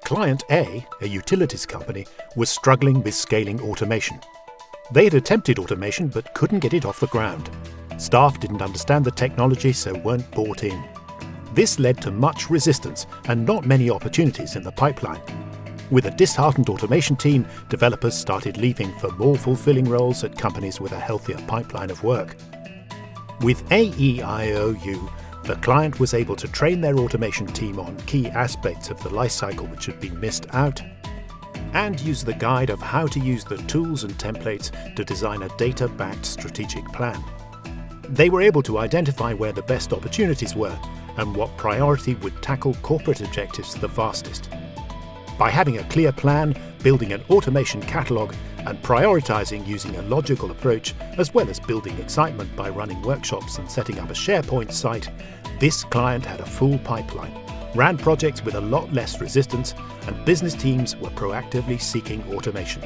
Client A, a utilities company, was struggling with scaling automation. They had attempted automation but couldn't get it off the ground. Staff didn't understand the technology, so weren't bought in. This led to much resistance and not many opportunities in the pipeline. With a disheartened automation team, developers started leaving for more fulfilling roles at companies with a healthier pipeline of work. With AEIO YOU, the client was able to train their automation team on key aspects of the lifecycle which had been missed out, and use the guide of how to use the tools and templates to design a data-backed strategic plan. They were able to identify where the best opportunities were and what priority would tackle corporate objectives the fastest. By having a clear plan, building an automation catalog, and prioritizing using a logical approach, as well as building excitement by running workshops and setting up a SharePoint site, this client had a full pipeline, ran projects with a lot less resistance, and business teams were proactively seeking automation.